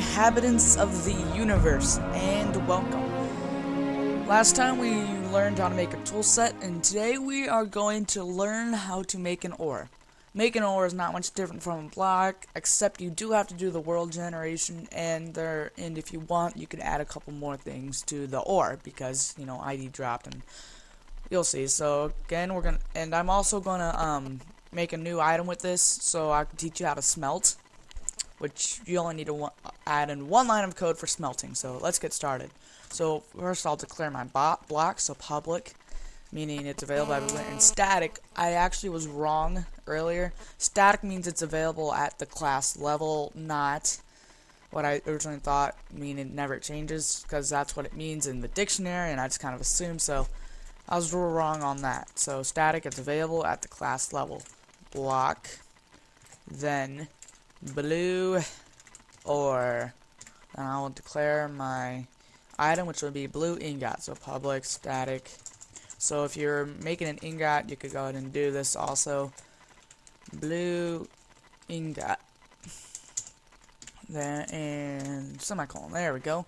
inhabitants of the universe, and welcome. Last time we learned how to make a tool set, and today we are going to learn how to make an ore. Making an ore is not much different from a block, except you do have to do the world generation, and if you want, you could add a couple more things to the ore, because, ID dropped, and you'll see. So, again, I'm also gonna, make a new item with this, so I can teach you how to smelt, which you only need to add in one line of code for smelting. So let's get started. So first I'll declare my block, so public, meaning it's available everywhere. And static, I actually was wrong earlier. Static means it's available at the class level, not what I originally thought, meaning it never changes, because that's what it means in the dictionary, and I just kind of assumed, so I was wrong on that. So static, it's available at the class level. Block, then blue ore. Then I will declare my item, which will be blue ingot. So public static. So if you're making an ingot, you could go ahead and do this also. Blue ingot. Then and semicolon. There we go.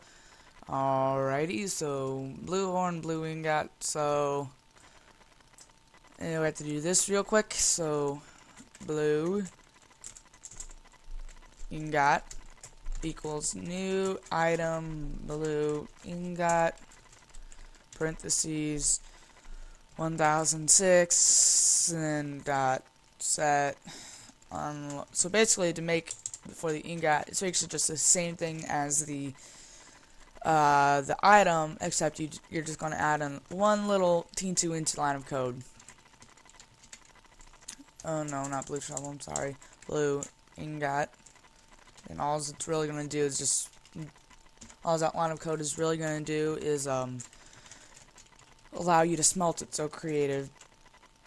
Alrighty, so blue ore and blue ingot. So and we have to do this real quick. So blue ingot equals new item blue ingot parentheses 1006 and dot set on. So basically, to make for the ingot, it's actually just the same thing as the item, except you're just going to add in one little teensy weensy line of code. Oh no, not blue shovel, I'm sorry. Blue ingot. And all it's really going to do is just, all that line of code is really going to do is allow you to smelt it. So creative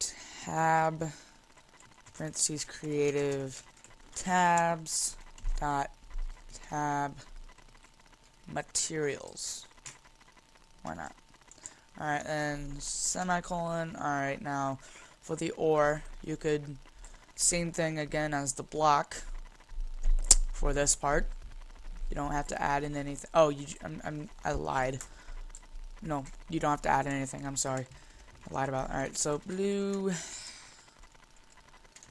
tab, parentheses creative tabs dot tab materials. Why not? Alright, and semicolon. Alright, now for the ore, you could, same thing again as the block. For this part, you don't have to add in anything. Oh, I lied. No, you don't have to add in anything. I'm sorry, I lied about it. Alright, so blue.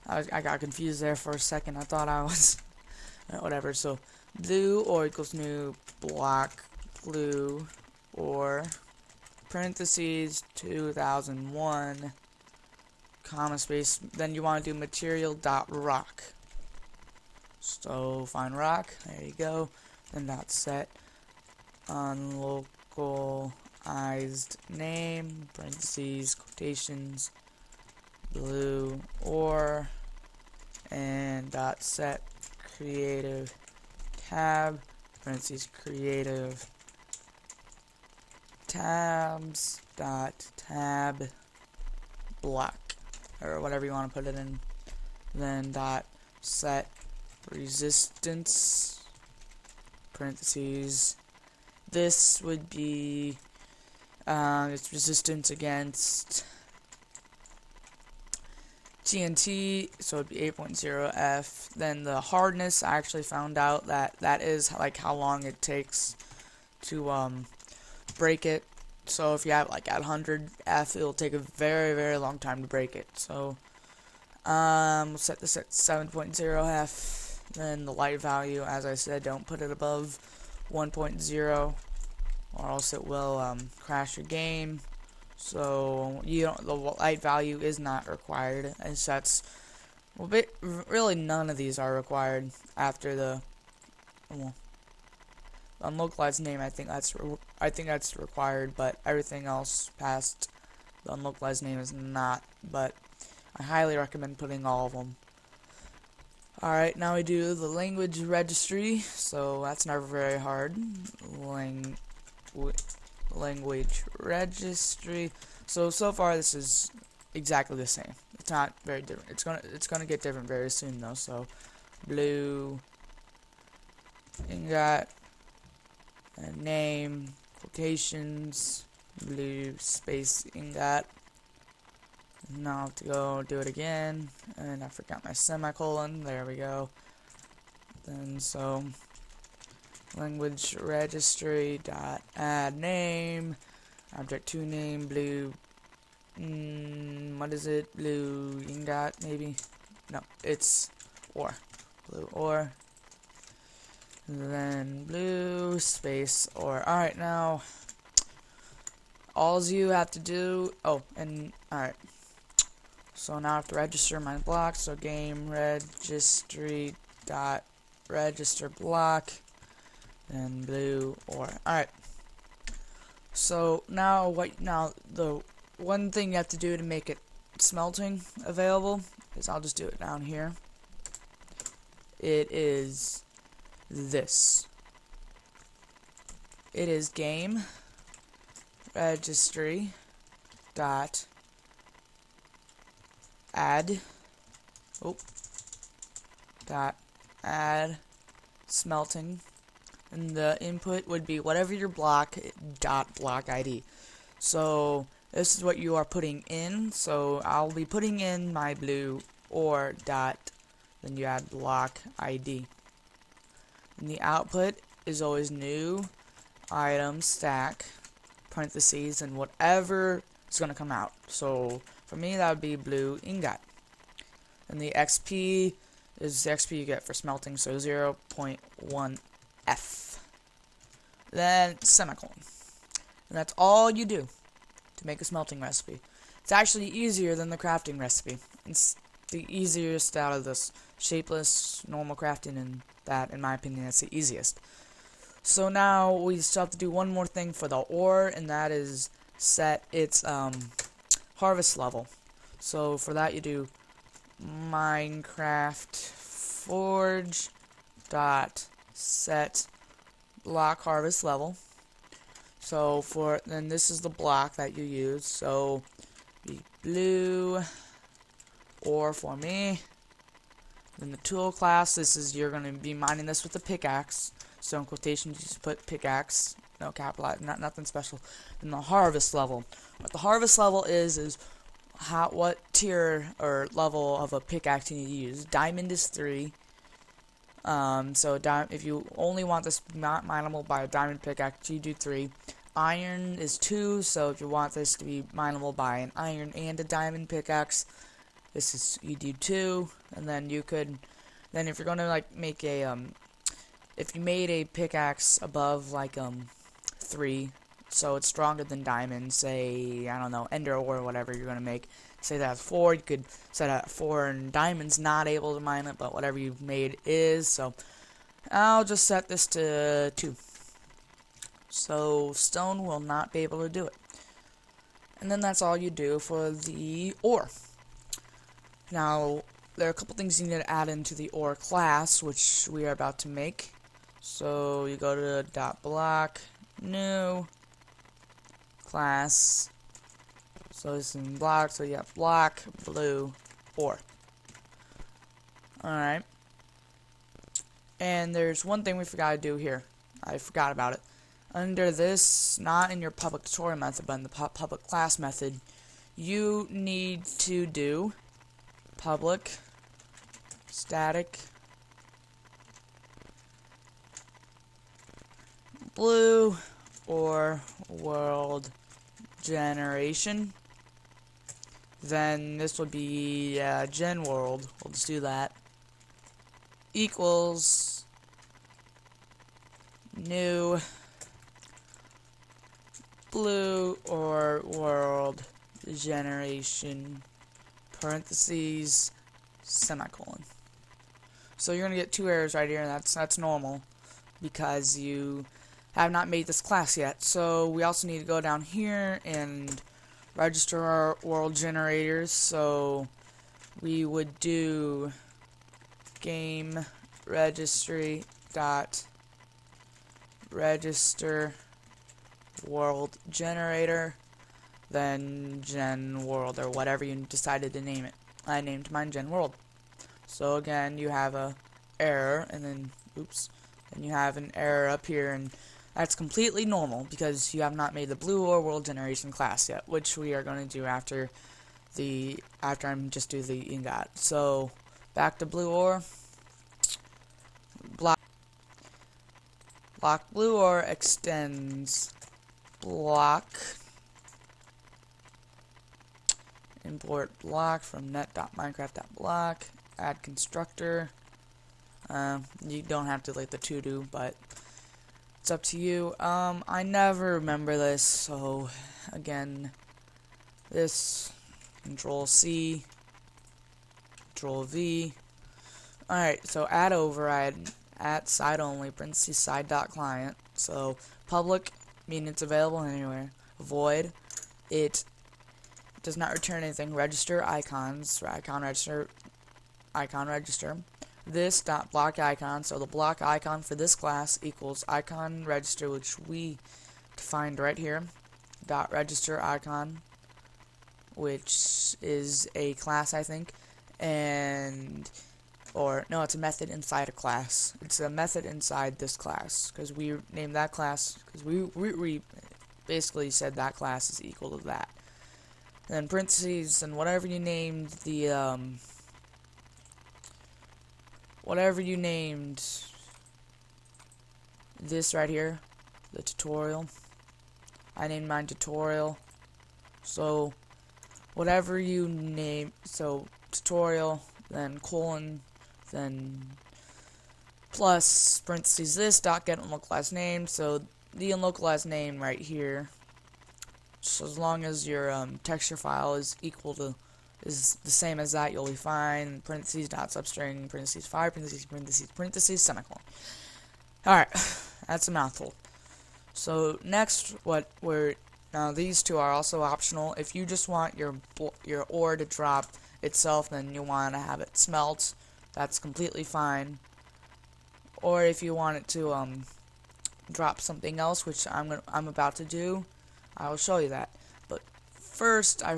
I got confused there for a second. I thought I was whatever. So blue ore equals new block blue ore parentheses 2001 comma space. Then you want to do material dot rock. So find rock, there you go, then dot set unlocalized name, parentheses, quotations, blue ore, and dot set creative tab, parentheses, creative tabs, dot tab block, or whatever you want to put it in, then dot set resistance parentheses. This would be it's resistance against TNT, so it'd be 8.0 F. Then the hardness, I actually found out that is like how long it takes to break it. So if you have like at 100 F, it'll take a very, very long time to break it. So we'll set this at 7.0 F. Then the light value, as I said, don't put it above 1.0 or else it will crash your game. So the light value is not required, as that's really none of these are required after the unlocalized name. I think that's required, but everything else past the unlocalized name is not. But I highly recommend putting all of them. Alright, now we do the language registry, so that's never very hard. Language registry. So far this is exactly the same. It's not very different. It's gonna get different very soon though. So blue ingot, name, quotations, blue space ingot. Now I have to go do it again, and I forgot my semicolon. There we go. Then so language registry dot add name, object to name blue. What is it? Blue ingot maybe? No, it's ore. Blue ore. Then blue space ore. Alright, now all you have to do. Oh, and alright. So now I have to register my block. So game registry dot register block and blue ore. Alright. So now the one thing you have to do to make it smelting available is I'll just do it down here. It is this. It is game registry dot add dot add smelting, and the input would be whatever your block ID. So this is what you are putting in. So I'll be putting in my blue ore dot, then you add block ID. And the output is always new item stack parentheses and whatever is going to come out. So for me that would be blue ingot. And the XP is the XP you get for smelting, so 0.1 F. Then semicolon. And that's all you do to make a smelting recipe. It's actually easier than the crafting recipe. It's the easiest out of this shapeless, normal crafting, and that, in my opinion, that's the easiest. So now we still have to do one more thing for the ore, and that is set its harvest level. So for that you do Minecraft forge dot set block harvest level. So then this is the block that you use. So the blue ore for me. Then the tool class, you're going to be mining this with a pickaxe. So in quotations, you just put pickaxe, no capital, nothing special. And the harvest level. What the harvest level is what tier or level of a pickaxe you need to use. Diamond is 3. So if you only want this not mineable by a diamond pickaxe, you do 3. Iron is 2. So if you want this to be mineable by an iron and a diamond pickaxe, you do 2. And then then if you're gonna like make a if you made a pickaxe above like 3, so it's stronger than diamond, say I don't know, ender ore or whatever you're gonna make, say that's 4, you could set it at 4, and diamond's not able to mine it, but whatever you've made is. So I'll just set this to 2. So stone will not be able to do it. And then that's all you do for the ore. Now there are a couple things you need to add into the ore class, which we are about to make. So you go to .block new class. So it's in block, so you have block blue ore. Alright. And there's one thing we forgot to do here. I forgot about it. Under this, not in your public tutorial method, but in the public class method, you need to do public static blue or world generation. Then this would be gen world. We'll just do that. Equals new blue or world generation parentheses semicolon. So you're gonna get 2 errors right here, and that's normal because you have not made this class yet. So we also need to go down here and register our world generators. So we would do game registry dot register world generator, then gen world, or whatever you decided to name it. I named mine gen world. So again, you have a error, and then and you have an error up here, and that's completely normal because you have not made the blue or world generation class yet, which we are going to do after I'm just do the ingot. So back to blue ore. Block block blue ore extends block. Import block from net.minecraft.block. Add constructor. You don't have to like the to do, but it's up to you. I never remember this, so again, this Control C, Control V. Alright, so add override at side only, parentheses side.client. So public, meaning it's available anywhere. Void, it does not return anything. Register icons, or icon register. This dot block icon, so the block icon for this class equals icon register, which we defined right here. Dot register icon, which is a class, I think, and or no, it's a method inside a class. It's a method inside this class because we named that class because we basically said that class is equal to that. And then parentheses and whatever you named the whatever you named this right here, the tutorial. I named mine tutorial. So whatever you name, so tutorial, then colon, then plus parentheses this dot get unlocalized name. So the unlocalized name right here. So as long as your texture file is equal to is the same as that, you'll be fine. Parentheses dot substring parentheses 5 parentheses semicolon. Alright, that's a mouthful. So next, now these two are also optional. If you just want your ore to drop itself, then you want to have it smelt. That's completely fine. Or if you want it to drop something else, which I'm about to do, I will show you that. But first, I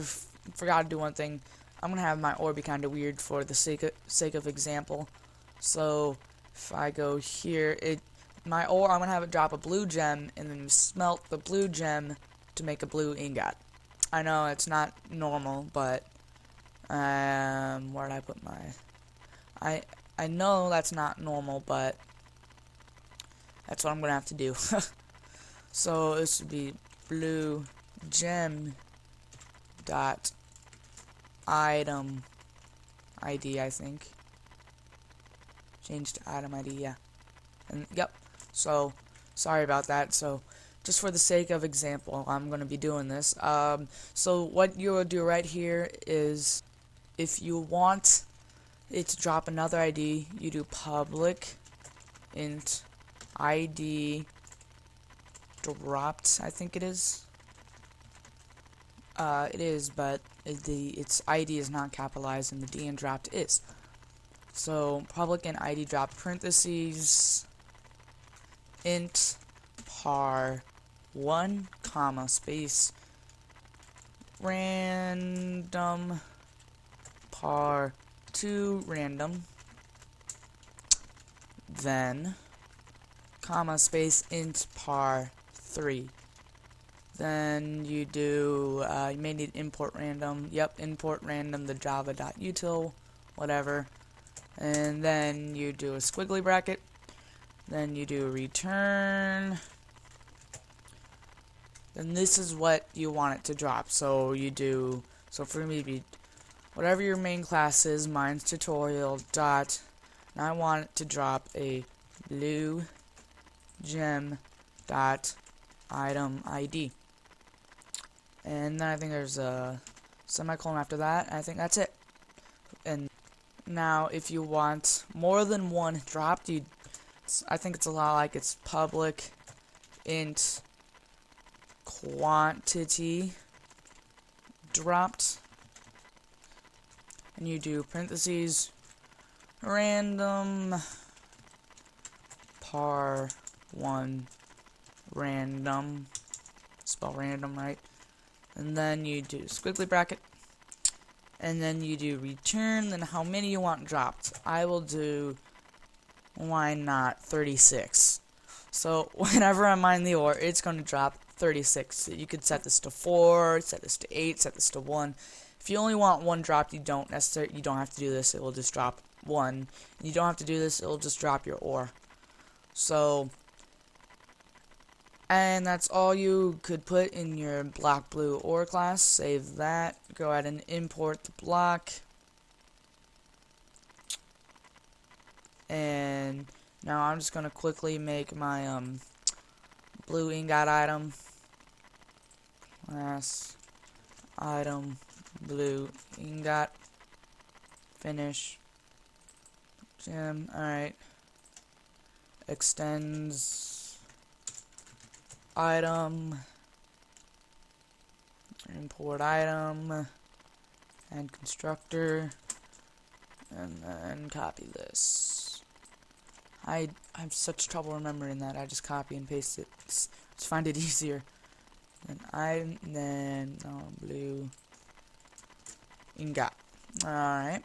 forgot to do one thing. I'm gonna have my ore be kind of weird for the sake of example. So if I go here, my ore, I'm gonna have it drop a blue gem and then smelt the blue gem to make a blue ingot. I know it's not normal, but where did I put my? I know that's not normal, but that's what I'm gonna have to do. So this would be blue gem dot item ID, I think. Change to item ID, yeah. And yep. So sorry about that. So just for the sake of example, I'm going to be doing this. So what you will do right here is, if you want it to drop another ID, you do public int ID dropped, I think it is. It is, but its ID is not capitalized and the D in dropped is. So public int ID drop parentheses int par 1 comma space random par 2 random, then comma space int par 3. Then you do, you may need import random. Yep, import random, the java.util, whatever. And then you do a squiggly bracket. Then you do return. Then this is what you want it to drop. So you do, so for me, be whatever your main class is, mine's tutorial dot, and I want it to drop a blue gem dot item ID. And then I think there's a semicolon after that. I think that's it. And now if you want more than one dropped, I think it's a lot like it's public int quantity dropped, and you do parentheses random par 1 random, spell random right, and then you do squiggly bracket, and then you do return, then how many you want dropped. I will do, why not, 36. So whenever I mine the ore, it's going to drop 36. You could set this to 4, set this to 8, set this to 1. If you only want one dropped, you don't have to do this. It will just drop 1. And you don't have to do this. It will just drop your ore. So And that's all you could put in your block blue ore class. Save that. Go ahead and import the block. And now I'm just gonna quickly make my blue ingot item. Class item blue ingot. Finish. Gem. Alright. Extends item. Import item. And constructor. And then copy this. I have such trouble remembering that. I just copy and paste it. Just find it easier. Then blue ingot. Alright.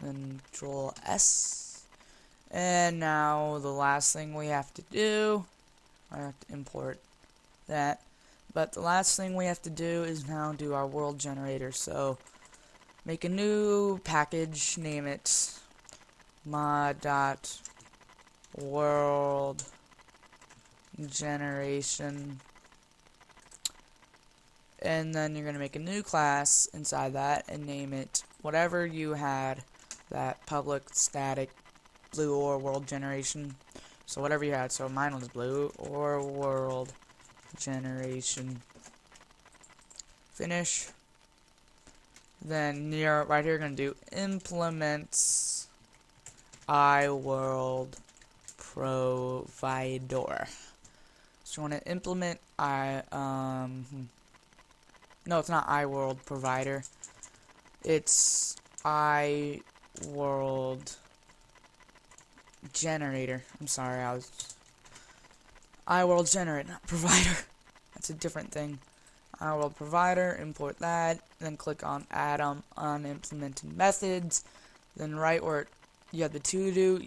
Then Control S. And now the last thing we have to do, I have to import that. But the last thing we have to do is now do our world generator. So make a new package, name it mod.world generation. And then you're going to make a new class inside that and name it whatever you had, that public static blue ore world generation. So whatever you had. So mine was blue ore world generation. Finish. Then you're right here going to do implements iWorld provider. So you want to implement no, it's not iWorld provider. It's iWorld generator. I'm sorry, iWorld generator, not provider. That's a different thing. iWorld provider, import that, then click on add on unimplemented methods. Then right where you have the to do,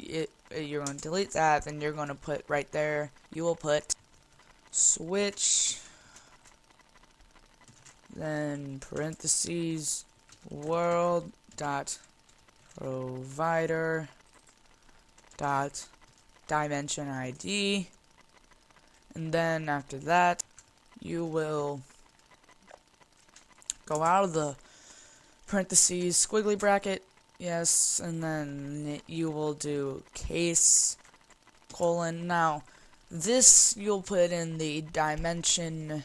you're going to delete that. Then you're going to put right there, you will put switch, then parentheses world dot provider dot dimension ID, and then after that you will go out of the parentheses squiggly bracket, yes, and then you will do case colon. Now this you'll put in the dimension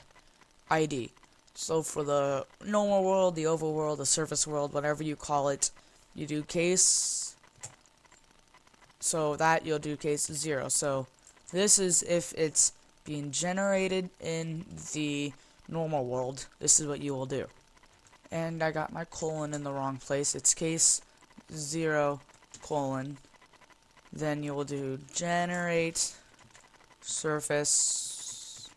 ID. So for the normal world, the overworld, the surface world, whatever you call it, you do case. So that you'll do case 0. So this is if it's being generated in the normal world. This is what you will do. And I got my colon in the wrong place. It's case 0 colon. Then you will do generate surface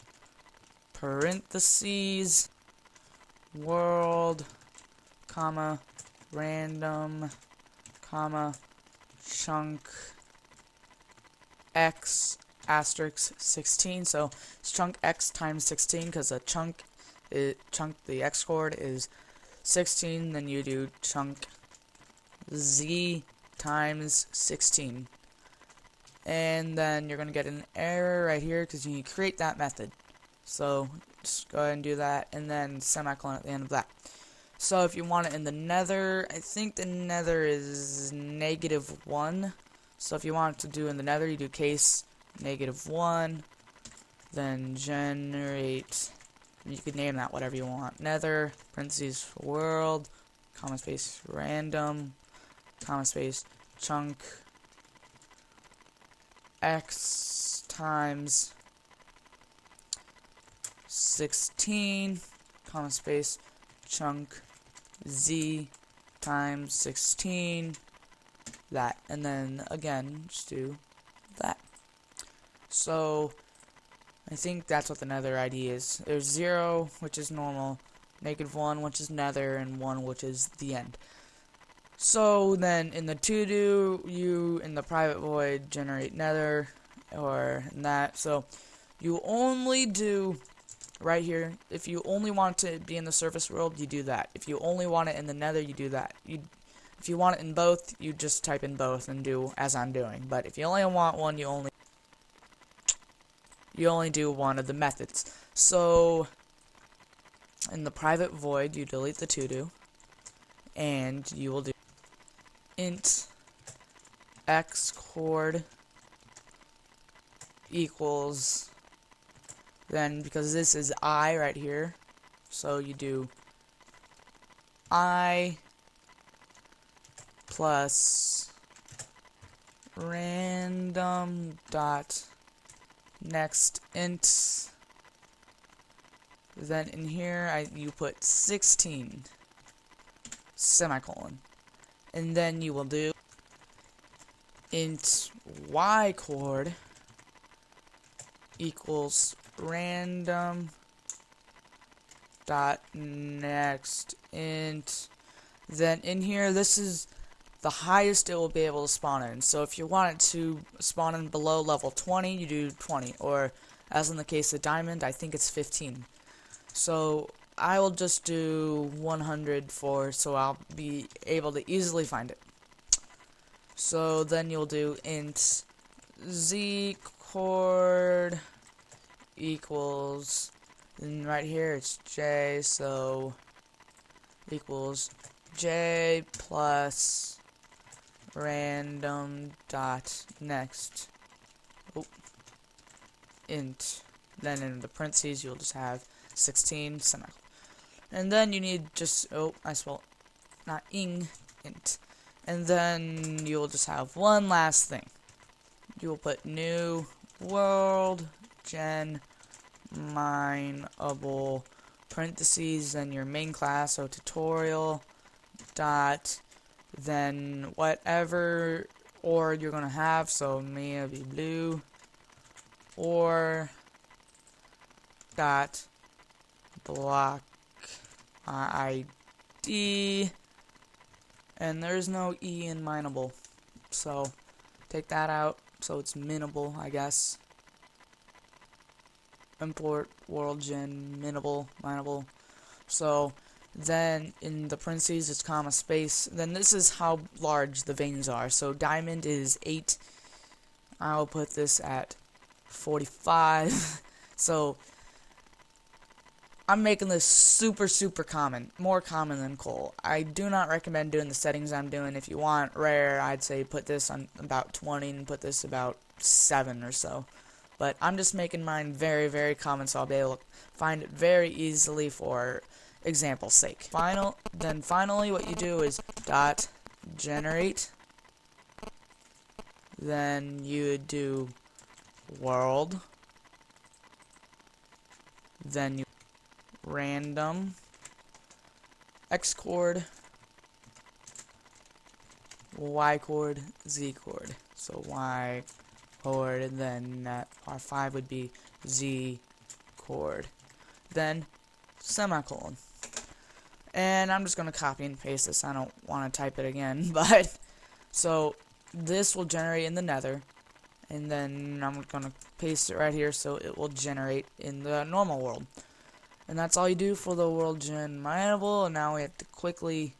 parentheses world, comma, random, comma, chunk, x, asterisk 16. So it's chunk x times 16 because the chunk, the x chord is 16. Then you do chunk z times 16. And then you're going to get an error right here because you need to create that method. So just go ahead and do that, and then semicolon at the end of that. So if you want it in the nether, I think the nether is -1. So if you want it to do in the nether, you do case -1, then generate, you could name that whatever you want, nether, parentheses world, comma space random, comma space chunk x times 16, comma space chunk z times 16, that, and then again just do that. So I think that's what the nether ID is. There's 0, which is normal, -1, which is nether, and 1, which is the end. So then in the to do, you in the private void generate nether, or in that. So you only do right here. If you only want to be in the surface world, you do that. If you only want it in the nether, you do that. If you want it in both, you just type in both and do as I'm doing. But if you only want one, you you only do one of the methods. So in the private void, you delete the to-do, and you will do int xcord equals, then because this is I right here, so you do I plus random dot next int, then in here you put 16 semicolon, and then you will do int ycord equals random dot next int, then in here this is the highest it will be able to spawn in. So if you want it to spawn in below level 20, you do 20, or as in the case of diamond, I think it's 15. So I will just do 100 so I'll be able to easily find it. So then you'll do int zcord equals, and right here it's j, so equals j plus random dot next int, then in the parentheses you'll just have 16 semicolon, and then you need just, I spelled not ing, int, and then you'll just have one last thing. You will put new world gen mineable parentheses, then your main class, so tutorial dot, then whatever or you're gonna have, so me it'll be blue, or dot block ID, and there's no E in mineable, so take that out, so it's minable, I guess. Import world gen mineable. So then in the parentheses it's comma space. Then this is how large the veins are. So diamond is 8. I'll put this at 45. So I'm making this super common, more common than coal. I do not recommend doing the settings I'm doing. If you want rare, I'd say put this on about 20 and put this about 7 or so. But I'm just making mine very common, so I'll be able to find it very easily for example's sake. Finally what you do is dot generate, then you would do world, then you random xcord ycord zcord, so y chord, and then R5 would be Z chord, then semicolon. And I'm just going to copy and paste this. I don't want to type it again, but so this will generate in the nether, and then I'm going to paste it right here so it will generate in the normal world. And that's all you do for the world gen mineable. And now we have to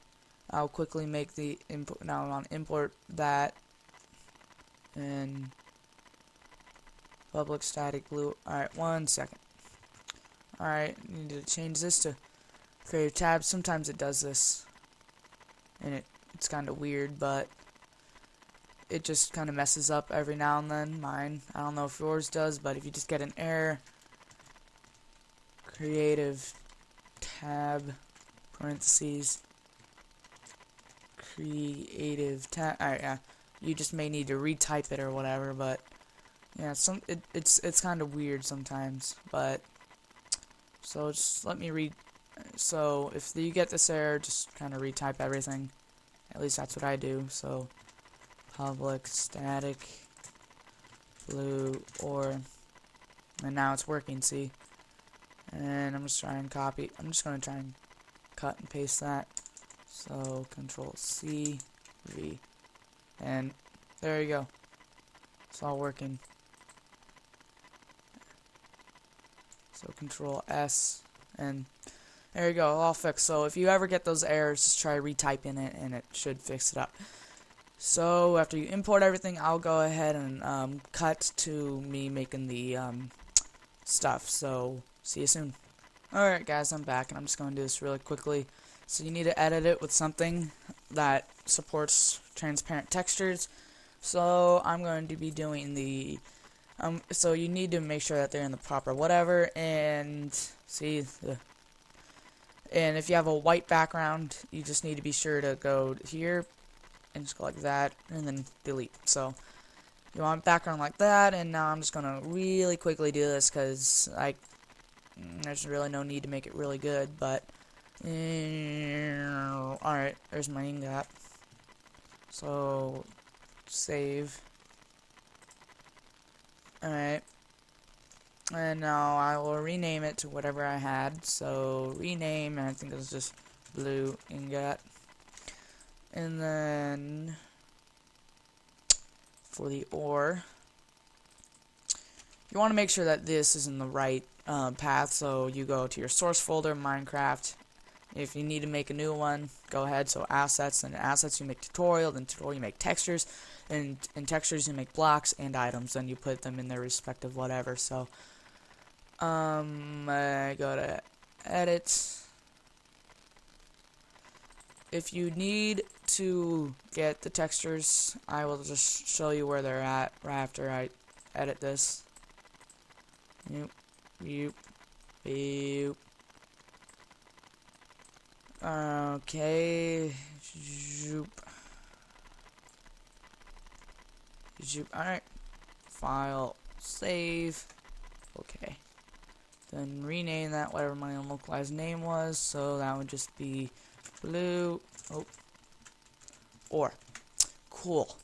I'll quickly make the import. Now I want to import that and public static blue. Alright, 1 second. Alright, need to change this to creative tab. Sometimes it does this, and it's kind of weird, but it just kind of messes up every now and then. Mine, I don't know if yours does, but if you just get an error, creative tab parentheses creative tab. Alright, yeah, you just may need to retype it or whatever, but yeah, it's kind of weird sometimes, but so just let me read. So if you get this error, just kind of retype everything. At least that's what I do. So public static blue or, and now it's working. See, and I'm just trying to copy. I'm just gonna try and cut and paste that. So Control C V, and there you go. It's all working. So Control S, and there you go, all fixed. So if you ever get those errors, just try retyping it, and it should fix it up. So after you import everything, I'll go ahead and cut to me making the stuff. So see you soon. Alright guys, I'm back and I'm just going to do this really quickly. So you need to edit it with something that supports transparent textures. So I'm going to be doing the so you need to make sure that they're in the proper whatever, and see and if you have a white background, you just need to be sure to go here and just go like that and then delete. So you want background like that, and now I'm just gonna really quickly do this because there's really no need to make it really good, but alright, there's my ingot. So save. Alright, and now I will rename it to whatever I had. So rename, and I think it was just blue ingot. And then for the ore, you want to make sure that this is in the right path. So you go to your source folder, Minecraft. If you need to make a new one, go ahead. So assets, and assets you make tutorial, then tutorial you make textures, and in textures you make blocks and items, and you put them in their respective whatever. So I go to edit. If you need to get the textures, I will just show you where they're at right after I edit this. Yoop, yoop, yoop. Okay, zoop, zoop. Alright, file, save. Okay, then rename that whatever my unlocalized name was. So that would just be blue. Oh, ore. Cool.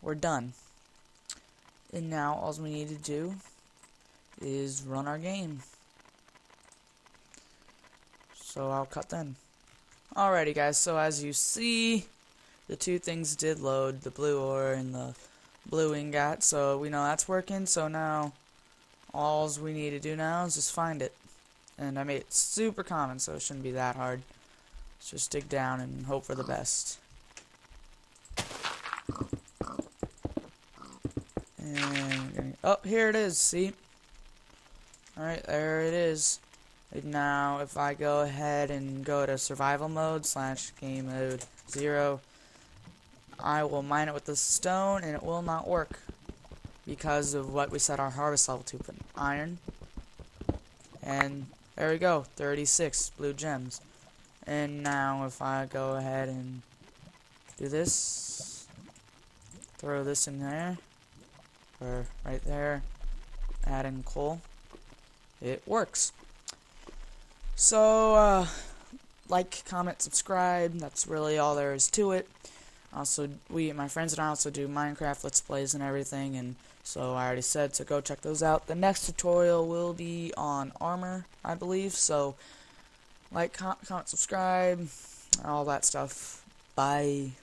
We're done. And now all we need to do is run our game. So I'll cut then. Alrighty guys, so as you see, the two things did load, the blue ore and the blue ingot, so we know that's working. So now all we need to do now is just find it. And I made it super common, so it shouldn't be that hard. Let's just dig down and hope for the best. And oh, here it is, see? Alright, there it is. And now if I go ahead and go to survival mode / game mode 0, I will mine it with the stone and it will not work because of what we set our harvest level to. Put iron, and there we go, 36 blue gems. And now if I go ahead and do this, throw this in there, or right there, add in coal, it works. So, like, comment, subscribe, that's really all there is to it. Also, my friends and I also do Minecraft Let's Plays and everything, and so I already said, so go check those out. The next tutorial will be on armor, I believe, so like, comment, subscribe, all that stuff. Bye.